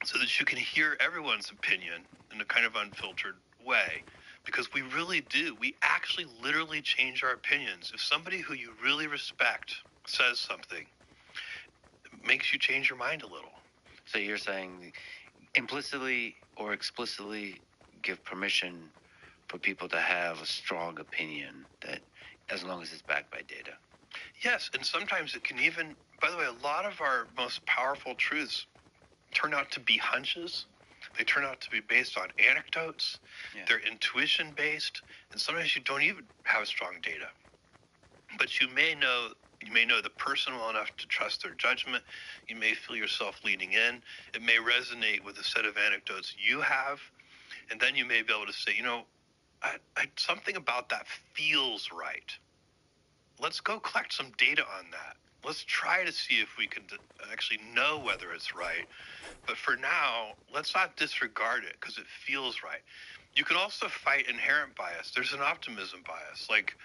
so that you can hear everyone's opinion in a kind of unfiltered way. Because we really do. We actually literally change our opinions. If somebody who you really respect says something, it makes you change your mind a little. So you're saying implicitly or explicitly give permission for people to have a strong opinion, that as long as it's backed by data. Yes, and sometimes it can even, by the way, a lot of our most powerful truths turn out to be hunches. They turn out to be based on anecdotes. Yeah. They're intuition based, and sometimes you don't even have strong data. But you may know the person well enough to trust their judgment. You may feel yourself leaning in. It may resonate with a set of anecdotes you have, and then you may be able to say, something about that feels right. Let's go collect some data on that. Let's try to see if we can actually know whether it's right. But for now, let's not disregard it because it feels right. You can also fight inherent bias. There's an optimism bias. Like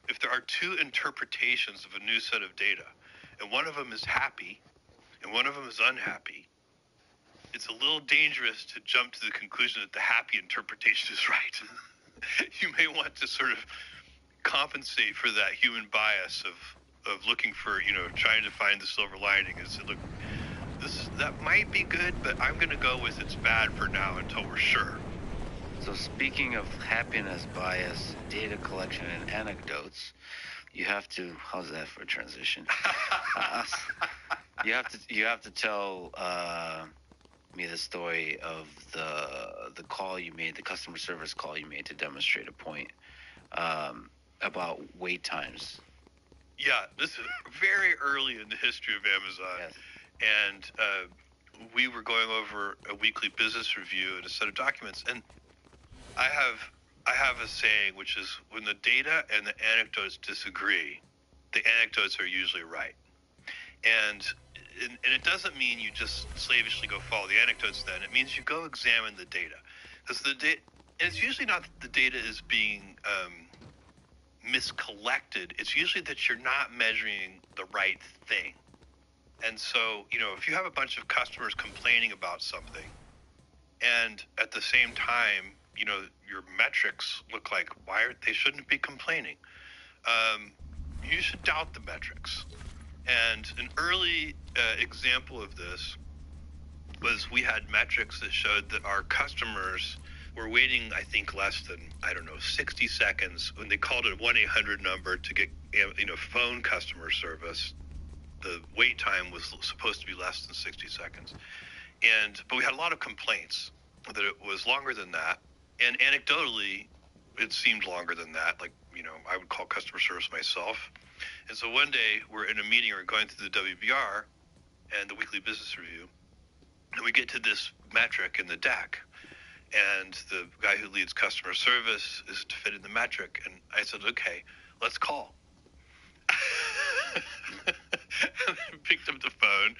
if there are two interpretations of a new set of data, and one of them is happy and one of them is unhappy, it's a little dangerous to jump to the conclusion that the happy interpretation is right. You may want to sort of compensate for that human bias of looking for, trying to find the silver lining and say, look, that might be good, but I'm going to go with it's bad for now until we're sure. So speaking of happiness bias, data collection, and anecdotes, you have to, how's that for a transition? You have to tell me the story of the call you made, the customer service call you made to demonstrate a point about wait times. Yeah, this is very early in the history of Amazon. Yes. And we were going over a weekly business review and a set of documents, and I have a saying, which is when the data and the anecdotes disagree, the anecdotes are usually right. And it doesn't mean you just slavishly go follow the anecdotes then. It means you go examine the data. Because it's usually not that the data is being miscollected. It's usually that you're not measuring the right thing. And so, if you have a bunch of customers complaining about something, and at the same time, your metrics look like they shouldn't be complaining, you should doubt the metrics. And an early example of this was we had metrics that showed that our customers were waiting, I think, less than, 60 seconds when they called a 1-800 number to get, phone customer service. The wait time was supposed to be less than 60 seconds. But we had a lot of complaints that it was longer than that. And anecdotally, it seemed longer than that. Like, I would call customer service myself. And so one day we're in a meeting or going through the WBR and the weekly business review, and we get to this metric in the deck. And the guy who leads customer service is to fit in the metric. And I said, okay, let's call. And I picked up the phone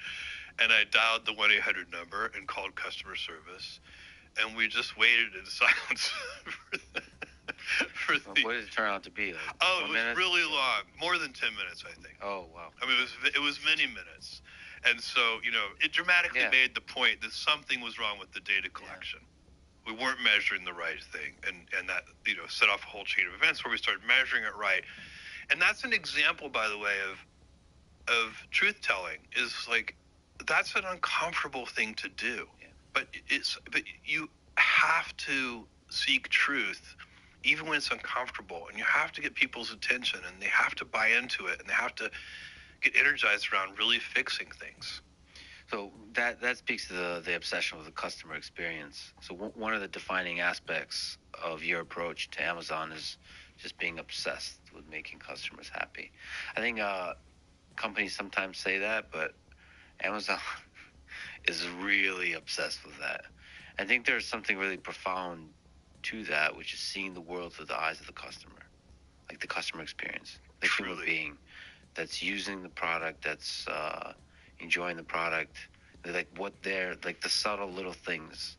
and I dialed the 1-800 number and called customer service. And we just waited in silence What did it turn out to be? Like it was really long, more than 10 minutes, I think. Oh, wow. I mean, it was many minutes. And so, it dramatically made the point that something was wrong with the data collection. Yeah. We weren't measuring the right thing. And that, set off a whole chain of events where we started measuring it right. And that's an example, by the way, of truth telling. Is like, that's an uncomfortable thing to do. Yeah. But you have to seek truth even when it's uncomfortable, and you have to get people's attention, and they have to buy into it, and they have to get energized around really fixing things. So that speaks to the obsession with the customer experience. So one of the defining aspects of your approach to Amazon is just being obsessed with making customers happy. I think companies sometimes say that, but Amazon is really obsessed with that. I think there's something really profound to that, which is seeing the world through the eyes of the customer, like the customer experience, the human being that's using the product, that's enjoying the product, like like the subtle little things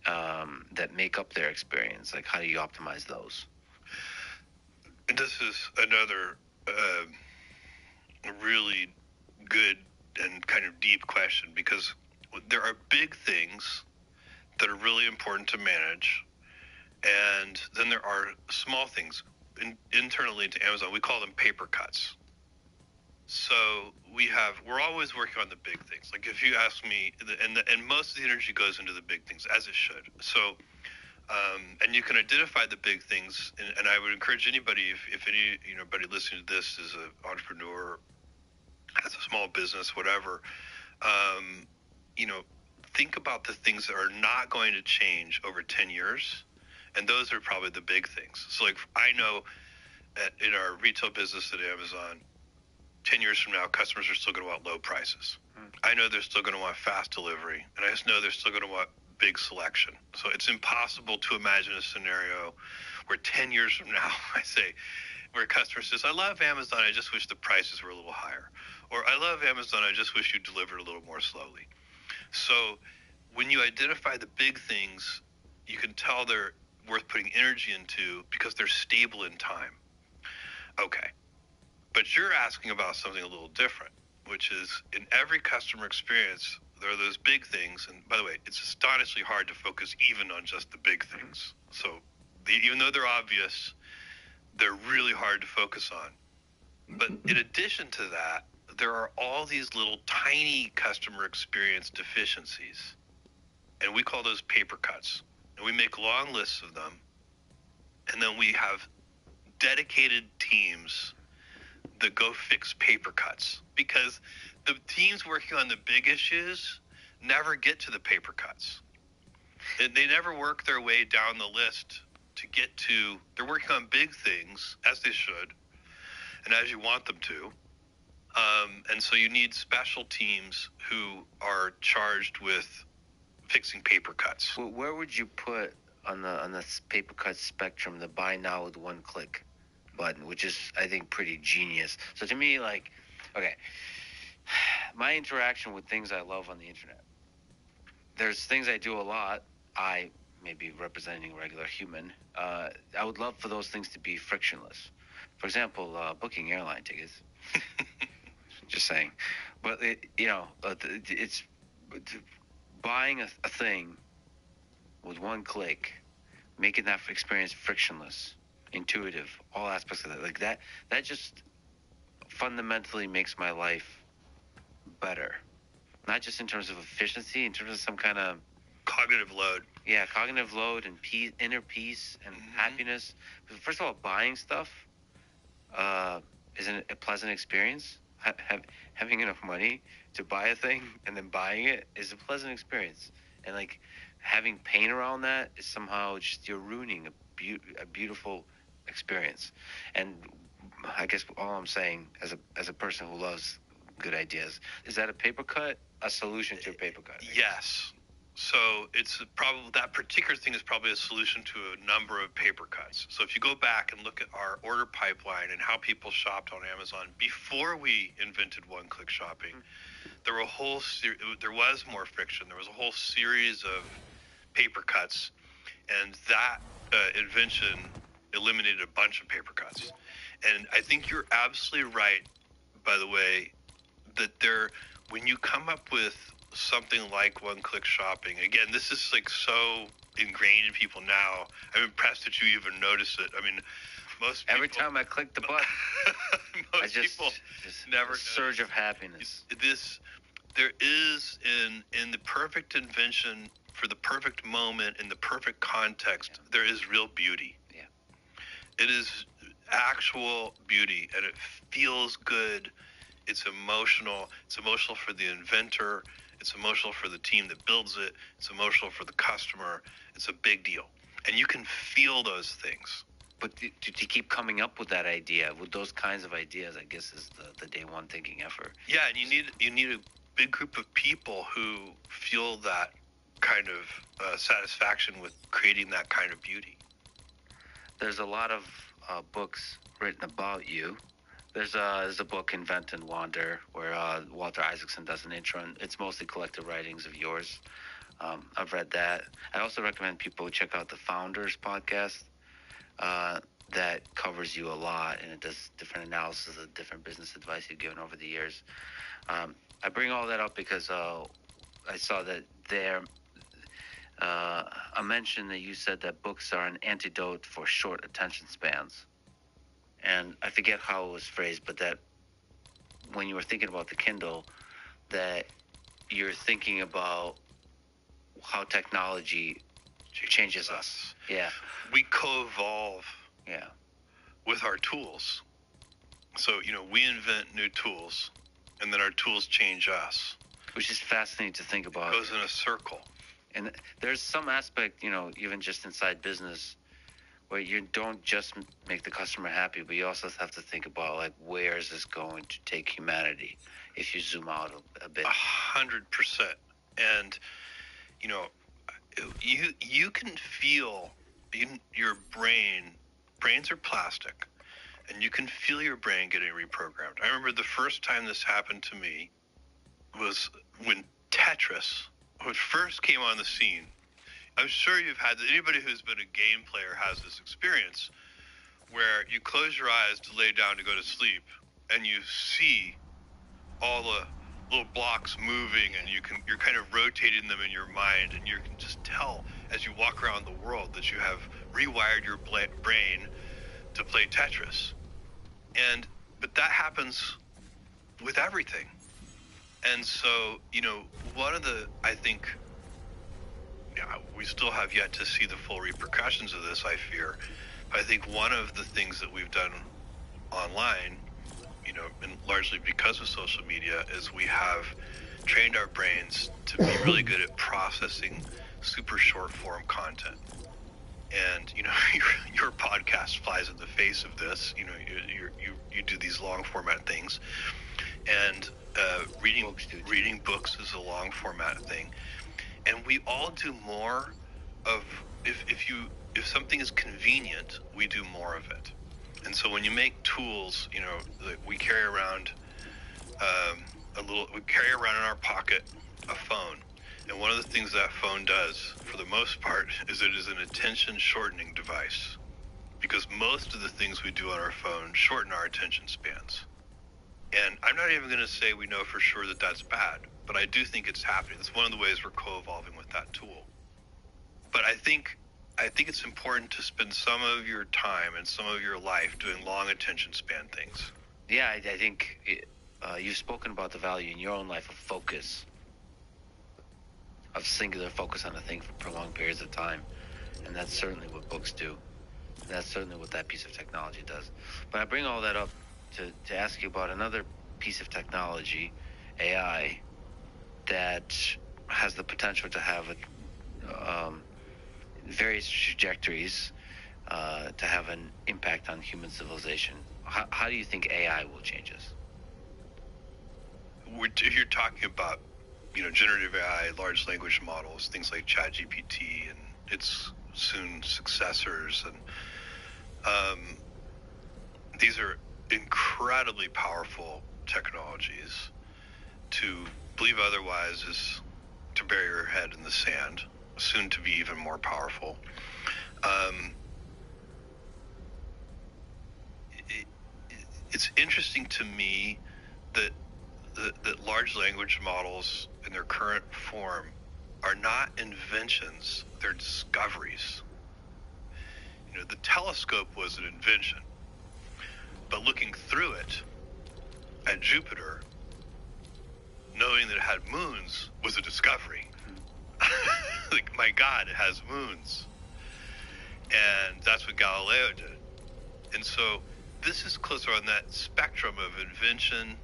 that make up their experience. Like, how do you optimize those? This is another really good and kind of deep question, because there are big things that are really important to manage, and then there are small things. Internally to Amazon, we call them paper cuts. So we're always working on the big things. Like if you ask me, and most of the energy goes into the big things, as it should. So and you can identify the big things, and I would encourage anybody, if anybody listening to this is an entrepreneur, has a small business, whatever, um, you know, think about the things that are not going to change over 10 years, and those are probably the big things. So like I know in our retail business at Amazon, 10 years from now, customers are still going to want low prices. I know they're still going to want fast delivery, and I just know they're still going to want big selection. So it's impossible to imagine a scenario where 10 years from now, where a customer says, I love Amazon, I just wish the prices were a little higher. Or I love Amazon, I just wish you delivered a little more slowly. So when you identify the big things, you can tell they're worth putting energy into because they're stable in time. Okay. But you're asking about something a little different, which is in every customer experience, there are those big things. And by the way, it's astonishingly hard to focus even on just the big things. So even though they're obvious, they're really hard to focus on. But in addition to that, there are all these little tiny customer experience deficiencies. And we call those paper cuts. And we make long lists of them. And then we have dedicated teams that go fix paper cuts, because the teams working on the big issues never get to the paper cuts. They never work their way down the list to get to, they're working on big things as they should and as you want them to. And so you need special teams who are charged with fixing paper cuts. Well, where would you put on the paper cut spectrum the buy now with one click button, which is, I think, pretty genius? So to me, like, okay, my interaction with things I love on the internet, there's things I do a lot. I may be representing a regular human. I would love for those things to be frictionless. For example, booking airline tickets. Just saying. But, it's buying a thing with one click, making that experience frictionless, intuitive, all aspects of that. Like that just fundamentally makes my life better. Not just in terms of efficiency, in terms of some kind of cognitive load. Yeah, cognitive load and peace, inner peace and happiness. First of all, buying stuff isn't a pleasant experience. Having enough money to buy a thing and then buying it is a pleasant experience. And like having pain around that is somehow just you're ruining a beautiful experience. And I guess all I'm saying as a person who loves good ideas, is that a paper cut, a solution to a paper cut? Yes. So it's probably, that particular thing is probably a solution to a number of paper cuts. So if you go back and look at our order pipeline and how people shopped on Amazon before we invented one-click shopping, there was more friction. There was a whole series of paper cuts, and that invention eliminated a bunch of paper cuts. And I think you're absolutely right, by the way, that when you come up with something like one-click shopping, again, this is like so ingrained in people now. I'm impressed that you even notice it. I mean, most people, every time I click the button, most people never a surge of happiness. There is in the perfect invention for the perfect moment in the perfect context, there is real beauty. Yeah, it is actual beauty, and it feels good. It's emotional. It's emotional for the inventor. It's emotional for the team that builds it. It's emotional for the customer. It's a big deal. And you can feel those things. But to keep coming up with that idea, with those kinds of ideas, I guess is the day one thinking effort. Yeah, and you need a big group of people who feel that kind of satisfaction with creating that kind of beauty. There's a lot of books written about you. There's a book, Invent and Wander, where Walter Isaacson does an intro, and it's mostly collected writings of yours. I've read that. I also recommend people check out the Founders podcast that covers you a lot, and it does different analysis of different business advice you've given over the years. I bring all that up because I saw that there a mention that you said that books are an antidote for short attention spans, and I forget how it was phrased, but that when you were thinking about the Kindle, that you're thinking about how technology changes us. Yeah. We co-evolve Yeah. with our tools. So, we invent new tools, and then our tools change us. Which is fascinating to think about. It goes in a circle. And there's some aspect, even just inside business, where you don't just make the customer happy, but you also have to think about, like, where is this going to take humanity if you zoom out a bit. 100%. And, you can feel in your brains are plastic, and you can feel your brain getting reprogrammed. I remember the first time this happened to me was when Tetris first came on the scene. I'm sure you've had anybody who's been a game player has this experience where you close your eyes to lay down to go to sleep, and you see all the little blocks moving, and you're kind of rotating them in your mind, and you can just tell as you walk around the world that you have rewired your brain to play Tetris. But that happens with everything. And so, one of the, I think, we still have yet to see the full repercussions of this, I fear. I think one of the things that we've done online, and largely because of social media, is we have trained our brains to be really good at processing super short form content. And, your podcast flies in the face of this. You do these long format things. And reading books is a long format thing. And we all do more of, if something is convenient, we do more of it. And so when you make tools, we carry around we carry around in our pocket a phone. And one of the things that phone does, for the most part, is it is an attention shortening device. Because most of the things we do on our phone shorten our attention spans. And I'm not even going to say we know for sure that that's bad, but I do think it's happening. It's one of the ways we're co-evolving with that tool. But I think it's important to spend some of your time and some of your life doing long attention span things. Yeah, I think you've spoken about the value in your own life of focus, of singular focus on a thing for prolonged periods of time. And that's certainly what books do. And that's certainly what that piece of technology does. But I bring all that up to ask you about another piece of technology, AI, that has the potential to have various trajectories to have an impact on human civilization. How do you think AI will change us? If you're talking about, generative AI, large language models, things like ChatGPT and its soon successors, and these are incredibly powerful technologies. To believe otherwise is to bury your head in the sand, soon to be even more powerful. It's interesting to me that large language models in their current form are not inventions, they're discoveries. The telescope was an invention, but looking through it at Jupiter, knowing that it had moons, was a discovery. Like, my God, it has moons. And that's what Galileo did. And so this is closer on that spectrum of invention.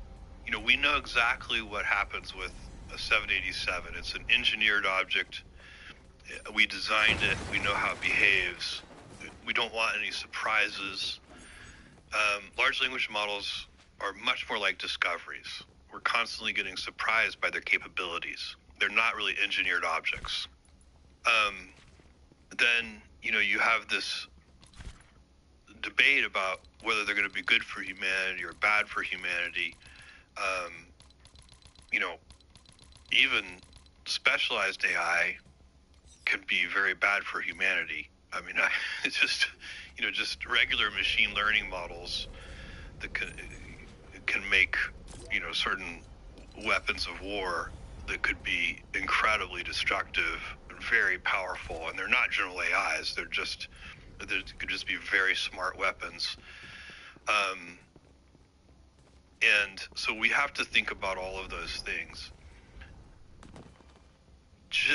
We know exactly what happens with a 787. It's an engineered object. We designed it. We know how it behaves. We don't want any surprises. Large language models are much more like discoveries. We're constantly getting surprised by their capabilities. They're not really engineered objects. Then, you have this debate about whether they're going to be good for humanity or bad for humanity. Even specialized AI can be very bad for humanity. I mean, it's just, just regular machine learning models that can make, certain weapons of war that could be incredible incredibly destructive and very powerful, and they're not general AIs. They could just be very smart weapons. And so we have to think about all of those things.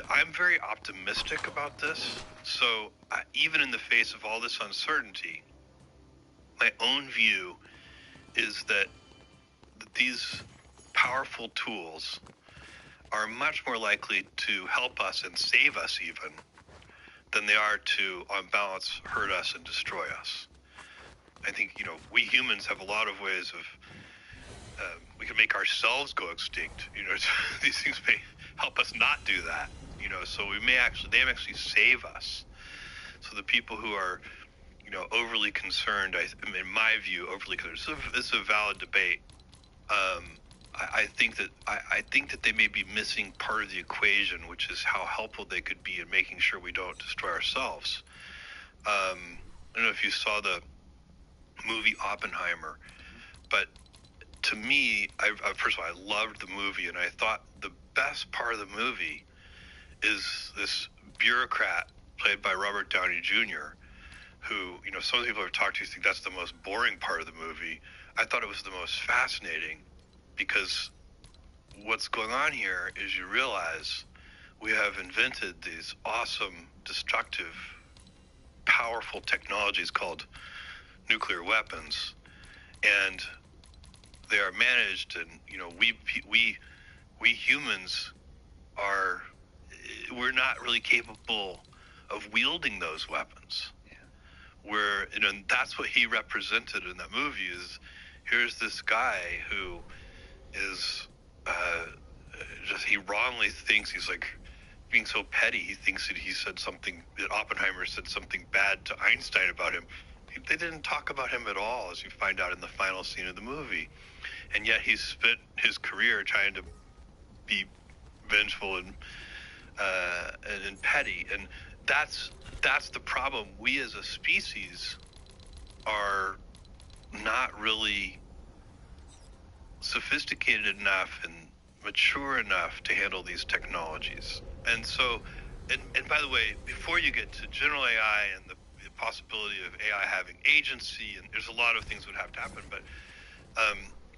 I'm very optimistic about this. So even in the face of all this uncertainty, my own view is that these powerful tools are much more likely to help us and save us even than they are to, on balance, hurt us and destroy us. I think, we humans have a lot of ways of, we can make ourselves go extinct. These things may help us not do that, so they may actually save us. So the people who are, overly concerned, in my view, overly concerned, it's a valid debate. I think that they may be missing part of the equation, which is how helpful they could be in making sure we don't destroy ourselves. I don't know if you saw the movie Oppenheimer, but to me, first of all, I loved the movie, and I thought the best part of the movie is this bureaucrat played by Robert Downey Jr., who, some people I've talked to think that's the most boring part of the movie. I thought it was the most fascinating, because what's going on here is you realize we have invented these awesome, destructive, powerful technologies called nuclear weapons, and they are managed, and we humans we're not really capable of wielding those weapons. And that's what he represented in that movie. Is here's this guy who is he wrongly thinks, he's like being so petty, he thinks that Oppenheimer said something bad to Einstein about him. They didn't talk about him at all, as you find out in the final scene of the movie. And yet he spent his career trying to be vengeful and petty. And that's the problem. We as a species are not really sophisticated enough and mature enough to handle these technologies. And so, and by the way, before you get to general AI and the possibility of AI having agency, and there's a lot of things that would have to happen, but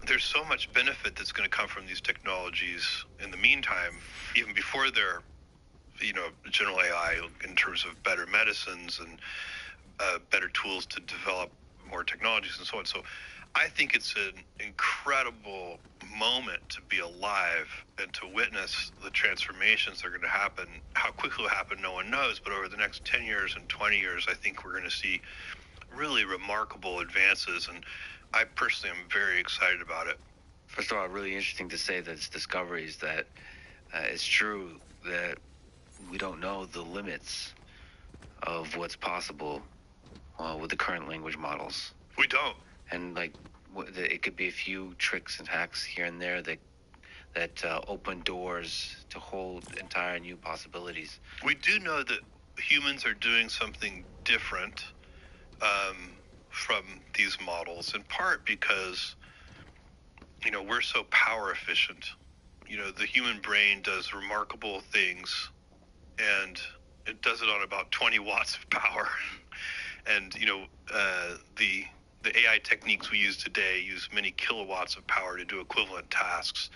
there's so much benefit that's going to come from these technologies in the meantime, even before they're, general AI, in terms of better medicines and better tools to develop more technologies and so on. So I think it's an incredible moment to be alive and to witness the transformations that are going to happen. How quickly it will happen, no one knows, but over the next 10 years and 20 years, I think we're going to see really remarkable advances, and I personally am very excited about it. First of all, really interesting to say that it's discoveries that it's true that we don't know the limits of what's possible with the current language models. We don't. And it could be a few tricks and hacks here and there that open doors to whole entire new possibilities. We do know that humans are doing something different from these models, in part because we're so power efficient. The human brain does remarkable things, and it does it on about 20 watts of power. And the AI techniques we use today use many kilowatts of power to do equivalent tasks.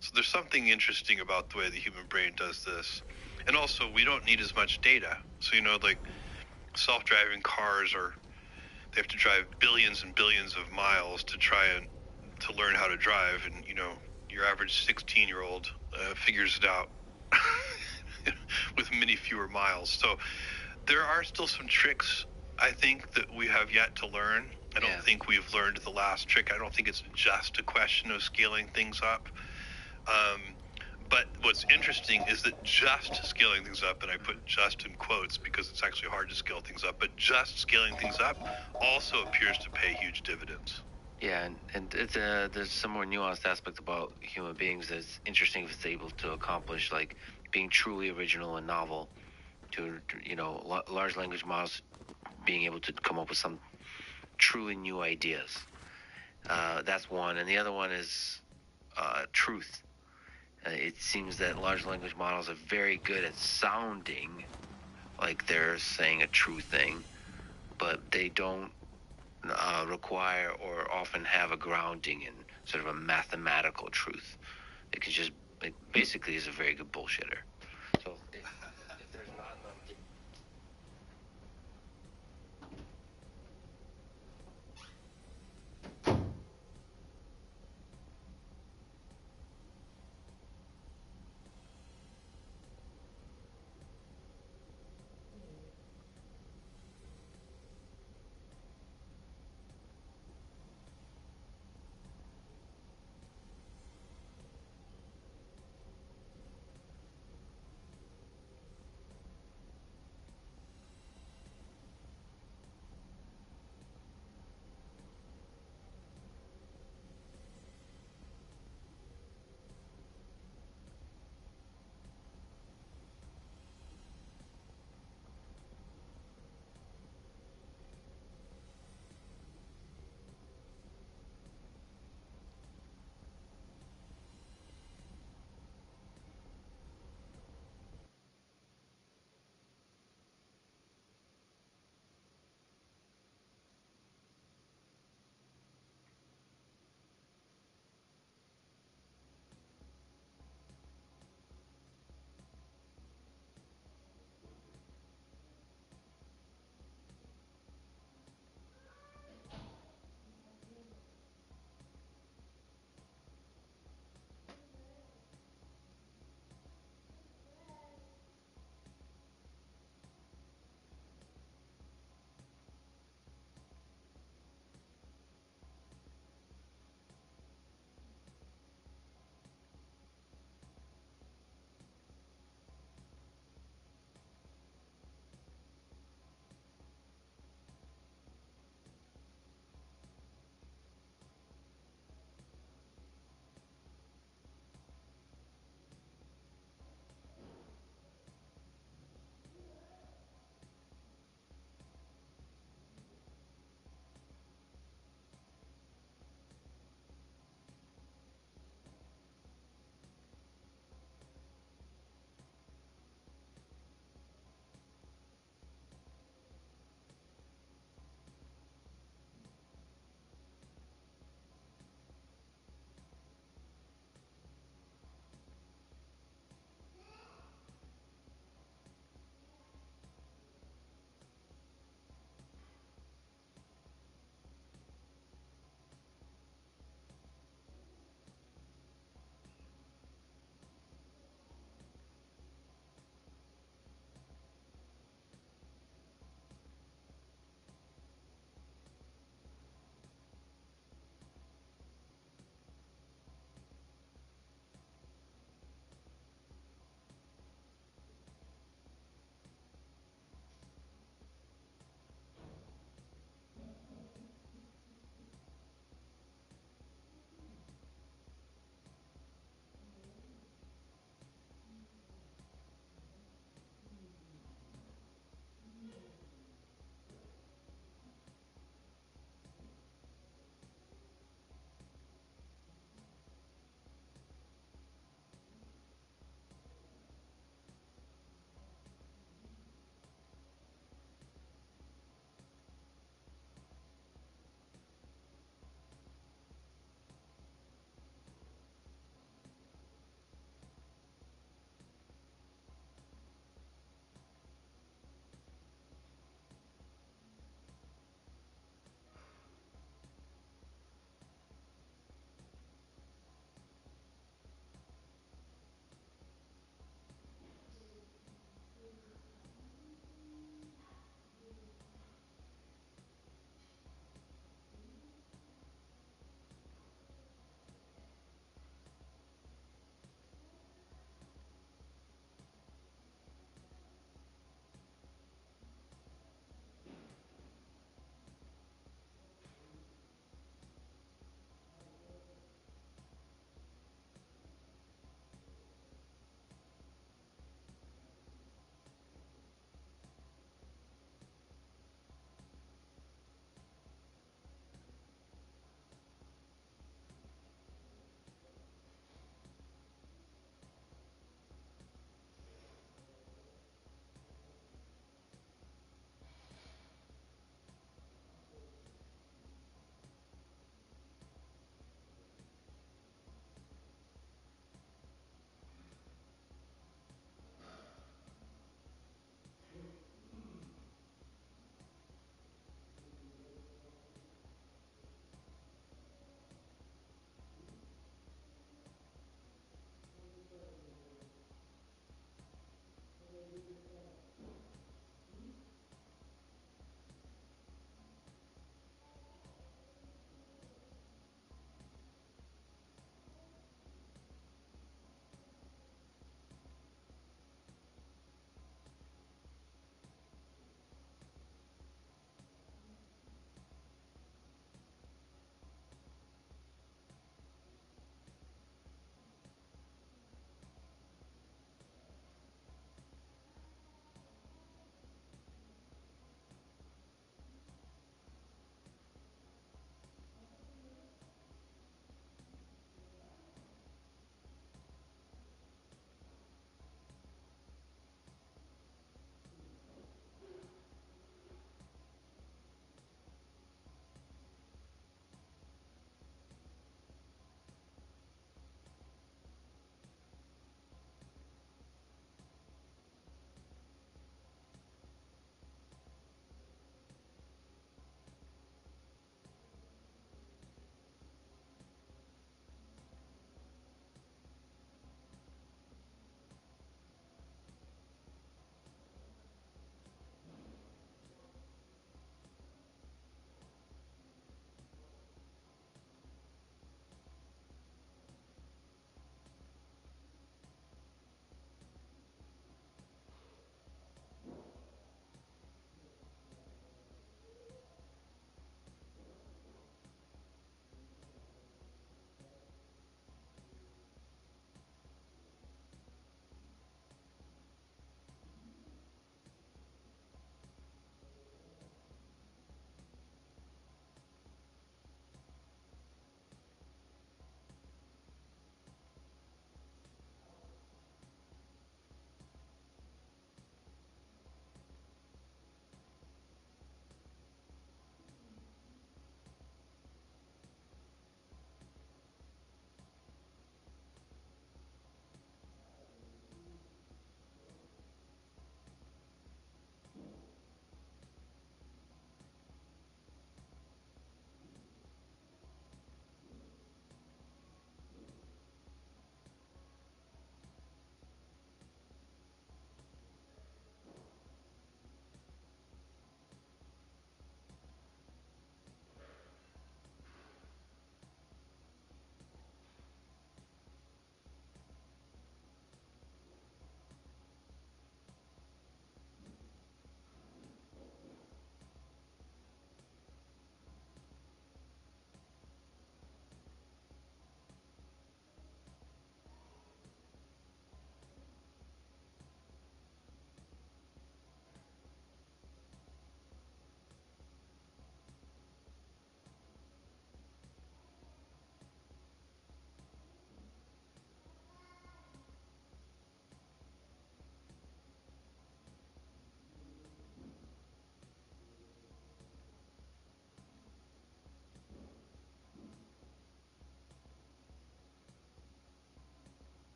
So there's something interesting about the way the human brain does this. And also, we don't need as much data. So, self-driving cars they have to drive billions and billions of miles to try and to learn how to drive. And, your average 16-year-old figures it out with many fewer miles. So there are still some tricks, I think, that we have yet to learn. I don't think we've learned the last trick. I don't think it's just a question of scaling things up. But what's interesting is that just scaling things up, and I put just in quotes because it's actually hard to scale things up, but just scaling things up also appears to pay huge dividends. Yeah, and it's there's some more nuanced aspect about human beings that's interesting if it's able to accomplish, like being truly original and novel, to large language models being able to come up with some truly new ideas. That's one, and the other one is truth. It seems that large language models are very good at sounding like they're saying a true thing, but they don't require or often have a grounding in sort of a mathematical truth. It basically is a very good bullshitter.